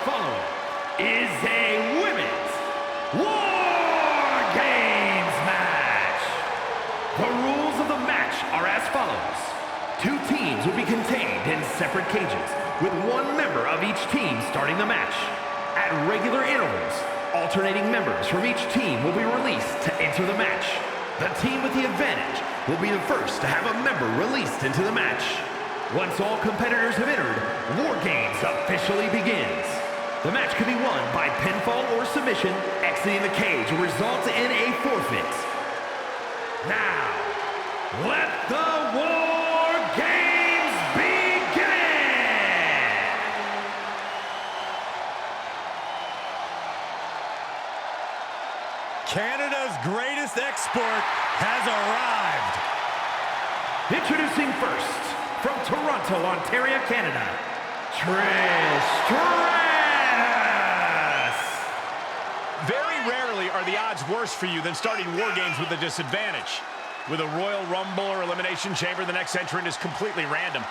following is a Women's War Games match. The rules of the match are as follows. 2 teams will be contained in separate cages, with 1 member of each team starting the match. At regular intervals, alternating members from each team will be released to enter the match. The team with the advantage will be the first to have a member released into the match. Once all competitors have entered, War Games officially begins. The match can be won by pinfall or submission. Exiting the cage will result in a forfeit. Now, let the War Games begin! Canada's greatest export has arrived. Introducing first, from Toronto, Ontario, Canada, Trish Stratus! Very rarely are the odds worse for you than starting War Games with a disadvantage. With a Royal Rumble or Elimination Chamber, the next entrant is completely random.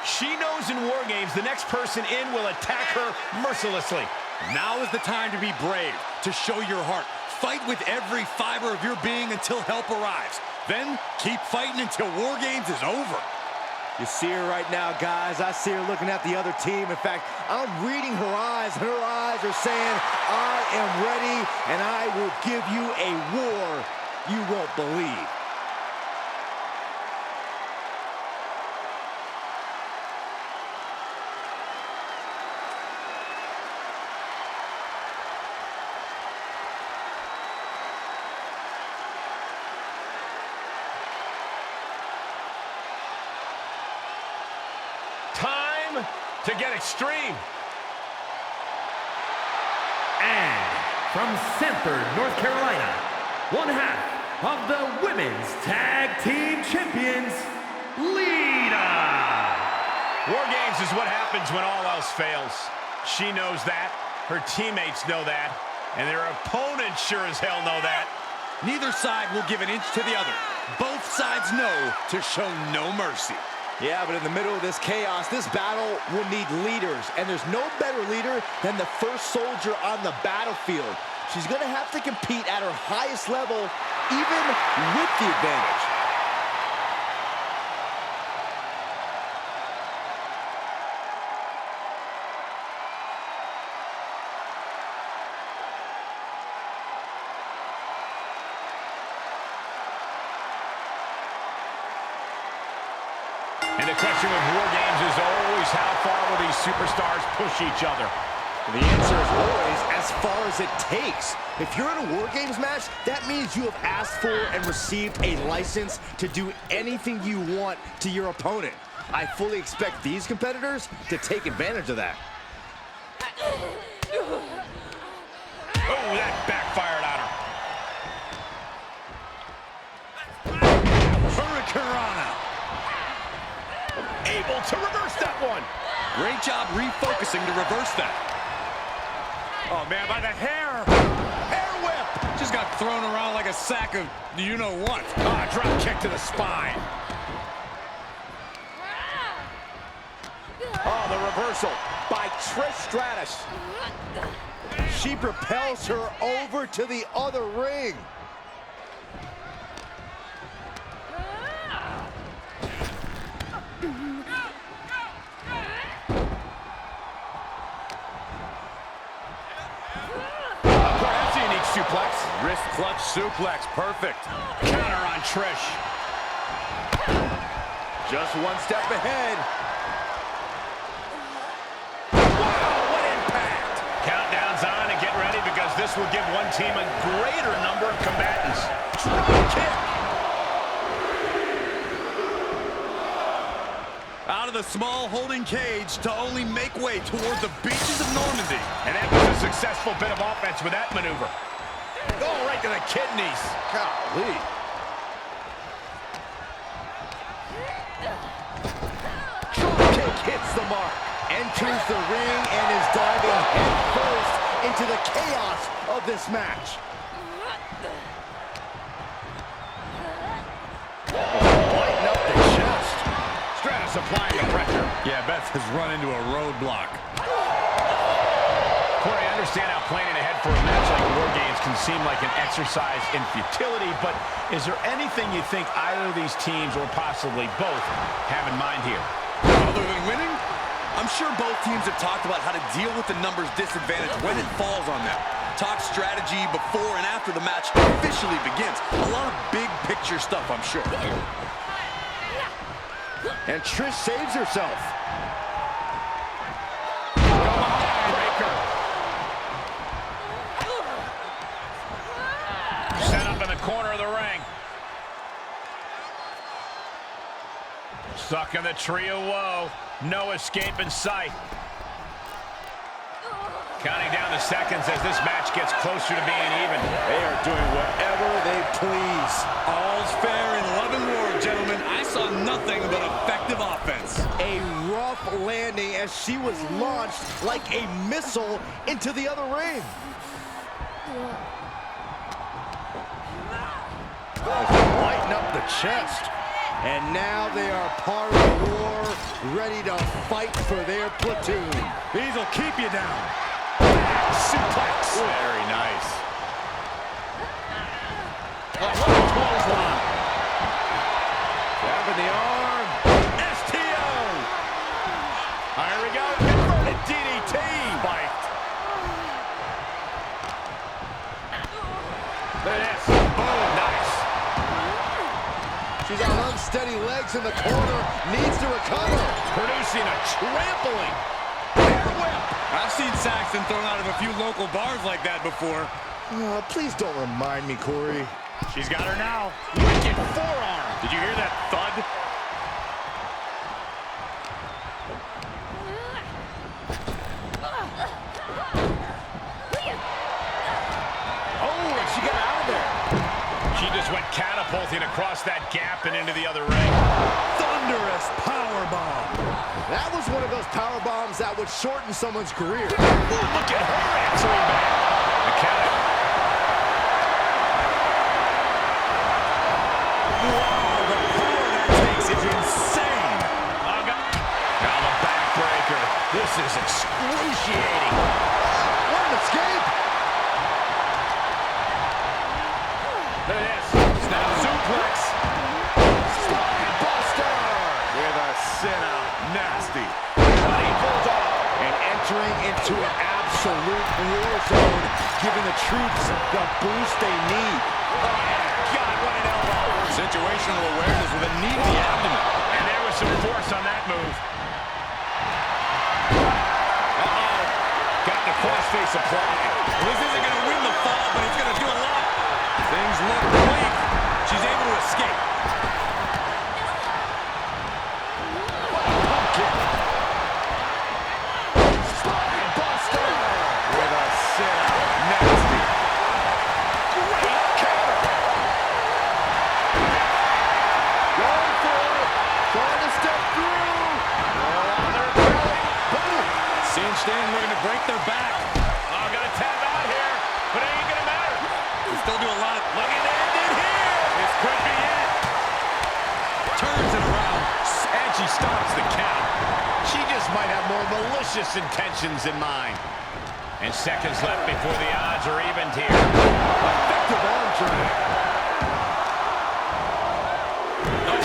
She knows in War Games the next person in will attack her mercilessly. Now is the time to be brave, to show your heart. Fight with every fiber of your being until help arrives. Then keep fighting until War Games is over. You see her right now, guys. I see her looking at the other team. In fact, I'm reading her eyes, and her eyes are saying, I am ready, and I will give you a war you won't believe. Time to get extreme. And from Sanford, North Carolina, 1/2 of the Women's Tag Team Champions, Lita! War Games is what happens when all else fails. She knows that, her teammates know that, and their opponents sure as hell know that. Neither side will give an inch to the other. Both sides know to show no mercy. Yeah, but in the middle of this chaos, this battle will need leaders. And there's no better leader than the first soldier on the battlefield. She's going to have to compete at her highest level, even with the advantage. And the question with War Games is always how far will these superstars push each other? The answer is always as far as it takes. If you're in a War Games match, that means you have asked for and received a license to do anything you want to your opponent. I fully expect these competitors to take advantage of that. Oh, that backfired on her. Hurricanrana. Able to reverse that one. Great job refocusing to reverse that. Oh, man, by the hair. Hair whip. Just got thrown around like a sack of you-know-what. Ah, drop kick to the spine. Oh, the reversal by Trish Stratus. She propels her over to the other ring. Suplex. Wrist clutch suplex, perfect. Counter on Trish. Just one step ahead. Wow, what impact. Countdown's on and get ready because this will give one team a greater number of combatants. Drop kick. Out of the small holding cage to only make way toward the beaches of Normandy. And that was a successful bit of offense with that maneuver. Oh, right to the kidneys. Golly. Drop kick hits the mark. Enters the ring and is diving headfirst into the chaos of this match. Lighten up the chest. Stratus applying the pressure. Yeah, Beth has run into a roadblock. understand how planning ahead for a match like War Games can seem like an exercise in futility, but is there anything you think either of these teams, or possibly both, have in mind here? Other than winning, I'm sure both teams have talked about how to deal with the numbers disadvantage when it falls on them. Talk strategy before and after the match officially begins. A lot of big picture stuff, I'm sure. And Trish saves herself. Set up in the corner of the ring. Stuck in the tree of woe. No escape in sight. Counting down the seconds as this match gets closer to being even. They are doing whatever they please. All's fair in love and war, gentlemen. I saw nothing but effective offense. A rough landing as she was launched like a missile into the other ring. Lighten up the chest. And now they are part of the war, ready to fight for their platoon. These will keep you down. Suplex. Very nice. What a clothesline. Grabbing the arm. STO. Here we go. Inverted DDT. Spiked. Look at this. Boom. Nice. She's on unsteady legs in the corner, needs to recover. Producing a trampling. I've seen Saxton thrown out of a few local bars like that before. Please don't remind me, Corey. She's got her now. Wicked forearm. Did you hear that thud? Oh, and she got out of there. She just went catapulting across that gap and into the other ring. Thunderous powerbomb. That was one of those power bombs that would shorten someone's career. Ooh, look at her answering back. The count. Wow, the power that takes is insane. Now the backbreaker. This is excruciating. What an escape! Look at this. Snap suplex. Slide buster. With a sit-out. Nasty. Bloody bulldog. And entering into an absolute war zone, giving the troops the boost they need. Oh, God, what an elbow. Situational awareness with a knee to the abdomen. And there was some force on that move. Got the crossface applied. This isn't going to win the fall, but it's going to do a lot. Things look bleak. She's able to escape. Slide buster. With a sit-out. Nasty. Great counter. Going for it, trying to step through. Oh, they're curling. Boom. Cinched in, looking to break their back. Oh, got a tap out here, but it ain't gonna matter. They still do a lot. Looking to end it here. This could be it. Turns it around. And she stops the count. She just might have more malicious intentions in mind. And seconds left before the odds are evened here. Effective arm drag. Right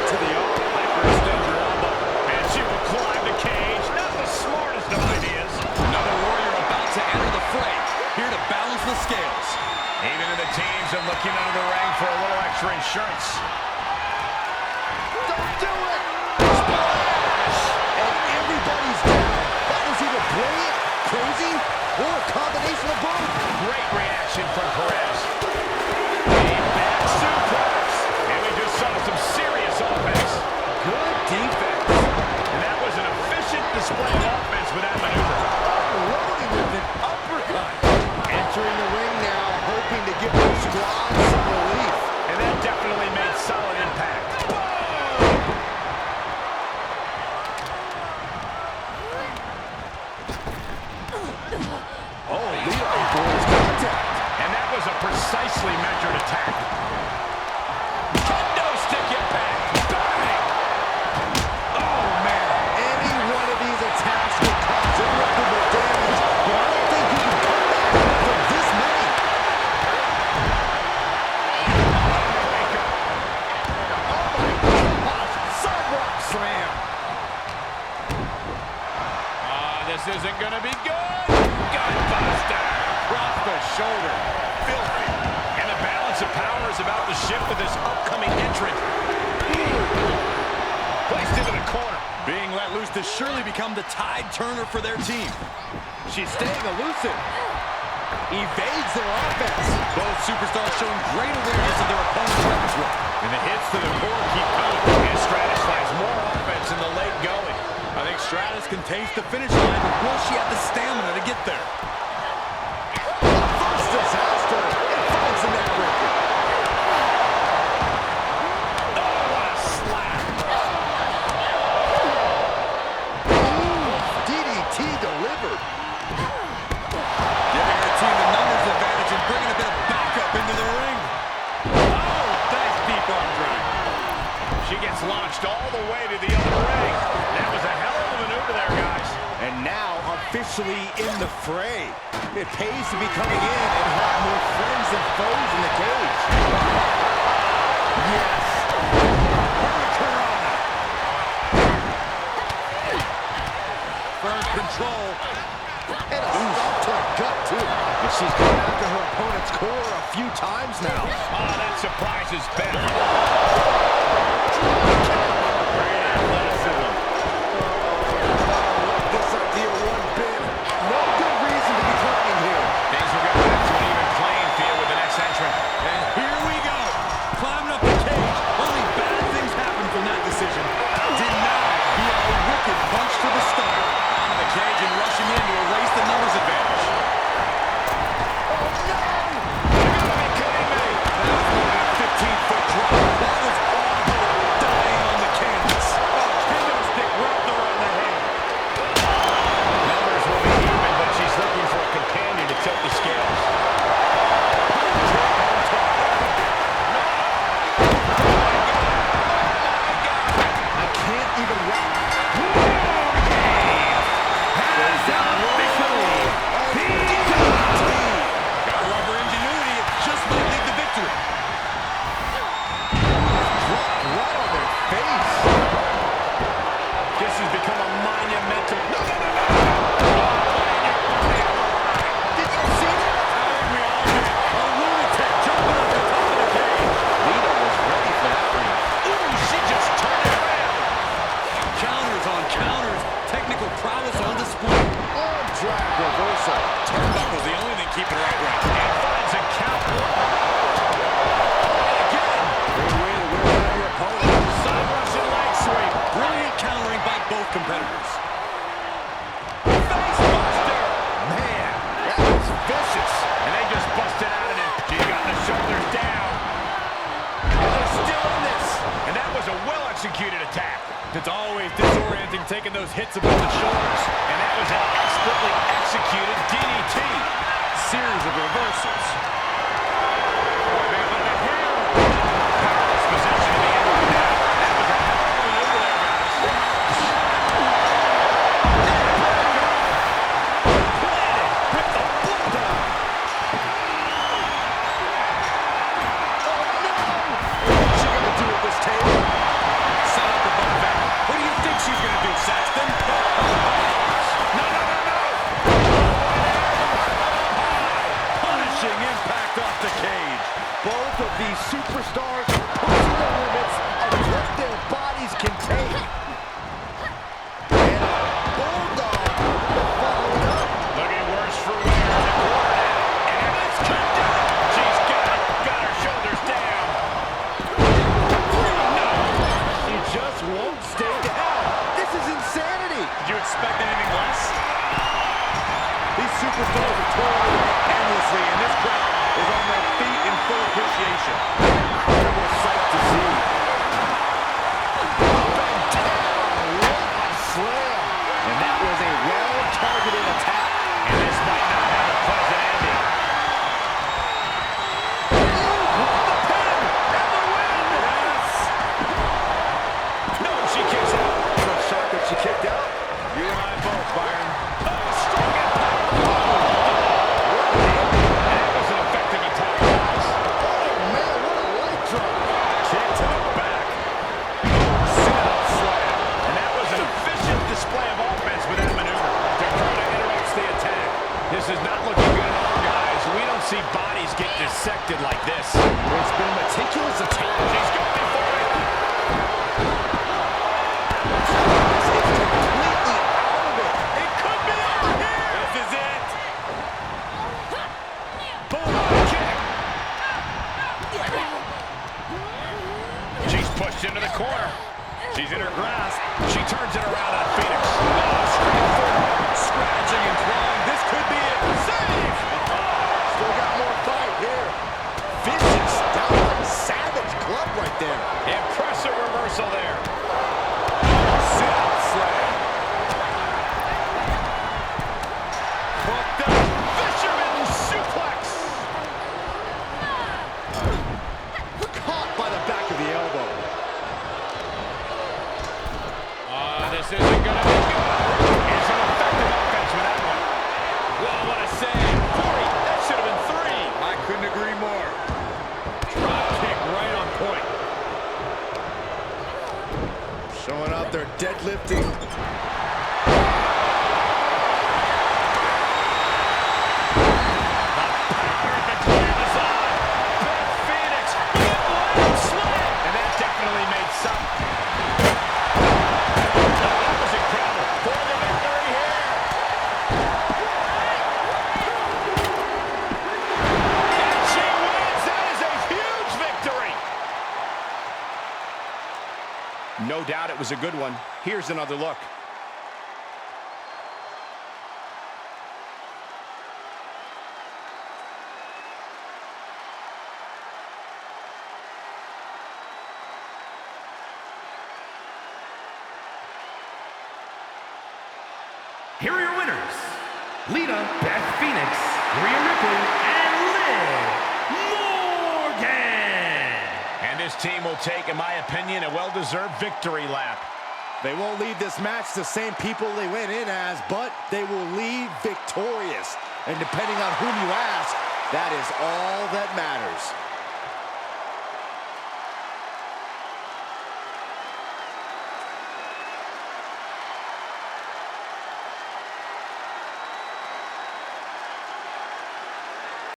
to the arm. Hyperextend your elbow. And she will climb the cage. Not the smartest of ideas. Another warrior about to enter the fray. Here to balance the scales. Even in the teams are looking under the ring for a little extra insurance. Don't do it! Splash! And everybody's down. That was either brilliant, crazy, or a combination of both. Great reaction from Perez. A back suplex. And we just saw some serious offense. Good defense. And that was an efficient display of offense with that maneuver. Loading with an uppercut. Entering the ring now, hoping to give their squad some relief. And that definitely made solid impact. Oh, Lita avoids contact. And that was a precisely measured attack. Kendo stick impact. Bang! Oh, man. Any one of these attacks would cause irreparable damage, but I don't think will shift with this upcoming entrant. Placed into the corner. Being let loose to surely become the tide turner for their team. She's staying elusive. Evades their offense. Both superstars showing great awareness of their opponent's repertoire. And the hits to the core keep coming. And Stratus finds more offense in the late going. I think Stratus can taste the finish line, but will she have the stamina to get there? First disaster. It finds the neck breaker. Oh, what a slap. DDT delivered. Giving her team the numbers advantage and bringing a bit of backup into the ring. Oh, nice deep arm drag. She gets launched all the way to the other ring. That was a hell of a maneuver there, guys. And now officially in the fray. It pays to be coming in and have more friends than foes in the cage. Yes. Hurricanrana. Firm control. And a stop to the gut, too. And she's gone after her opponent's core a few times now. Oh, that surprises Ben. This idea one bit. No good reason to be talking here. Things will get back to an even playing field with the next entrant. And here we go. Climbing up the cage. Only bad things happen from that decision. Denied via a wicked punch to the stomach. Out of the cage and rushing in to erase the numbers advantage. That was more than a 15-foot drop. That was all hope dying on the canvas. Kendo stick wrapped around the head. Numbers will be even, but she's looking for a companion to tilt the scales. I can't even wrap. Gotta love her ingenuity. It just might lead to victory. Right on their face. This has become a monumental... Did you see that? We all did. A lunatic jumping off the top of the cage. Lita was ready for that one. Ooh, she just turned it around. Counters on counters. Technical prowess on display. Arm drag reversal. Turnbuckle's the only thing keeping her upright. And finds a counter. Great way to wear down your opponent. Side Russian leg sweep. Brilliant countering by both competitors. Face buster. Man, that was vicious. And they just busted out of it. She's got the shoulders down. And they're still in this. And that was a well-executed attack. It's always disorienting taking those hits above the shoulders. And that was an expertly executed DDT. Series of reversals. Man, by the hair. Powerless possession of the end right now. That was a hell of a maneuver there, guys. Planted with the bulldog. What's she gonna do at this table? Set up above that. What do you think she's going to do, Saxton? No. Punishing impact off the cage. Both of these superstars pushing the limits of what their bodies can take. And a bulldog following up. Looking worse for wear in the corner now. And it's kicked out. She's got her shoulders down. No. She just won't stay down. This is insanity. Did you expect anything less? These superstars are toiling away endlessly, and this crowd is on their feet in full appreciation. Incredible sight to see. Up and down, what a slam. And that was a well-targeted attack. And this might not have a pleasant ending. The pin and the win. Yes. No, she kicks out. I'm shocked that she kicked out. You and I both, Byron. Oh, strong and powerful. And that was an effective attack, guys. Oh, man, what a leg drop. Kick to the back. Sit-up slam. And that was an efficient display of offense with that maneuver. Dakota interrupts the attack. This is not looking good at all, guys. We don't see bodies get dissected like this. It's been a meticulous attack. She's going for it. It's completely out of it. It could be over here. This is it. Boom, kick. She's pushed into the corner. She's in her grasp. She turns it around on Phoenix. Oh, straight forward. Scratching and clawing. This could be it. Save! Still got more fight here. Vicious down like a savage club right there. Impressive reversal there. Sit-up slam. Hooked up. Fisherman suplex. Caught by the back of the elbow. This isn't going to be good. It's an effective offense with that one. Whoa, what a save. Corey, that should have been 3. I couldn't agree more. Drop kick right on point. Showing out their deadlifting. And that definitely made some. No doubt it was a good one. Here's another look. Here are your winners, Lita, Beth Phoenix, Rhea Ripley, and Liv Morgan. And this team will take, in my opinion, a well-deserved victory lap. They won't leave this match the same people they went in as, but they will leave victorious. And depending on whom you ask, that is all that matters.